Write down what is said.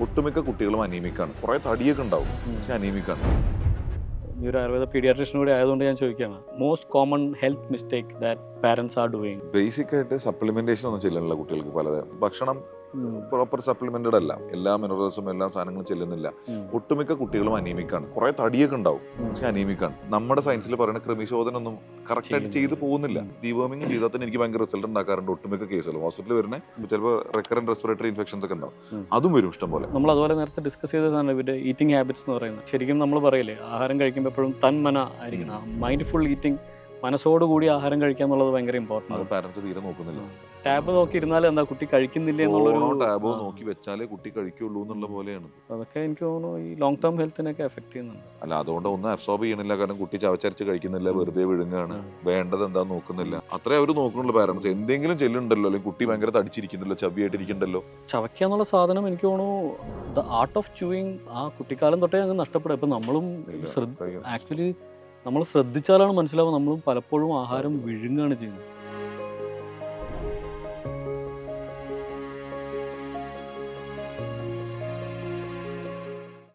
ഒട്ടുമിക്ക കുട്ടികളും അനീമിക്കാണ്. കുറെ തടിയൊക്കെ ഉണ്ടാവും, പക്ഷെ അനീമിക്കാണ്. ഈ ഒരു ആയുർവേദ പീഡിയാട്രീഷ്യൻ കൂടി ആയതുകൊണ്ട് ഞാൻ ചോദിക്കുകയാണ്, most common health mistake that parents are doing? Basic ആയിട്ട് സപ്ലിമെന്റേഷൻ ഒന്നും ചെല്ലുന്നില്ല കുട്ടികൾക്ക്. പല ഭക്ഷണം പ്രോപ്പർ സപ്ലിമെന്റഡ് അല്ല, എല്ലാ മിനറൽസും എല്ലാ സാധനങ്ങളും ചെല്ലുന്നില്ല. ഒട്ടുമിക്ക കുട്ടികളും അനീമിക്കാണ്. കുറെ തടിയൊക്കെ ഉണ്ടാവും, പക്ഷെ അനീമിക്കാണ്. നമ്മുടെ സയൻസിൽ പറയുന്ന ക്രമിശോധന ഒന്നും കറക്റ്റ് ആയിട്ട് ചെയ്ത് പോകുന്നില്ല. ഡീവേമിംഗ് ചെയ്താൽ തന്നെ എനിക്ക് ഭയങ്കര റിസൾട്ട് ഉണ്ടാക്കാറുണ്ട് ഒട്ടുമിക്ക കേസുകൾ. ഹോസ്പിറ്റലിൽ വരുന്ന ചിലപ്പോൾ റെക്കറന്റ് റെസ്പിറേറ്ററി ഇൻഫെക്ഷൻസ് ഒക്കെ ഉണ്ടാവും, അതും വരും ഇഷ്ടം പോലെ. നമ്മൾ അതുപോലെ നേരത്തെ ഡിസ്കസ് ചെയ്തതാണ് ഇവരുടെ ഈറ്റിംഗ് ഹാബിറ്റ്സ് എന്ന് പറയുന്നത്. ശരിക്കും നമ്മൾ പറയില്ലേ, ആഹാരം കഴിക്കുമ്പോൾ എപ്പോഴും തന്മന ആയിരിക്കണം. മൈൻഡ്ഫുൾ ഈറ്റിംഗ്, മനസ്സോടുകൂടി ആഹാരം കഴിക്കുക എന്നുള്ളത് ഭയങ്കര ഇമ്പോർട്ടൻ്റ് ആണ്. പാരന്റ്സ് തീരെ നോക്കുന്നില്ല. ടാബ് നോക്കി ഇരുന്നാലും എന്താ കുട്ടി കഴിക്കുന്നില്ല എന്നുള്ളൊരു ടാബോ നോക്കി വെച്ചാലേ കുട്ടി കഴിക്കുള്ളൂ എന്നുള്ള പോലെയാണ്. അതൊക്കെ എനിക്ക് തോന്നുന്നു ഈ ലോങ് ടേം ഹെൽത്തിനൊക്കെ എഫക്ട് ചെയ്യുന്നുണ്ട്. അല്ല, അതുകൊണ്ട് ഒന്നും അബ്സോർബ് ചെയ്യണില്ല. കാരണം കുട്ടി ചവച്ചരച്ച് കഴിക്കുന്നില്ല, വെറുതെ വിഴുങ്ങാണ്, വേണ്ടത് എന്താ നോക്കുന്നില്ല. അത്രേ അവർ നോക്കുന്നുള്ളൂ പാരന്റ്സ്. എന്തെങ്കിലും ചെല്ലുണ്ടല്ലോ, അല്ലെങ്കിൽ കുട്ടി ഭയങ്കര തടിച്ചിരിക്കുന്നുണ്ടല്ലോ, ചവിയായിട്ടിരിക്കണ്ടല്ലോ. ചവയ്ക്കുക എന്നുള്ള സാധനം എനിക്ക് തോന്നുന്നു ദ ആർട്ട് ഓഫ് ചൂയിങ് ആ കുട്ടിക്കാലം തൊട്ടേ അങ്ങ് നഷ്ടപ്പെടുക. ഇപ്പം നമ്മളും ആക്ച്വലി നമ്മൾ ശ്രദ്ധിച്ചാലാണ് മനസ്സിലാവുക, നമ്മളും പലപ്പോഴും ആഹാരം വിഴുങ്ങുകയാണ് ചെയ്യുന്നത്.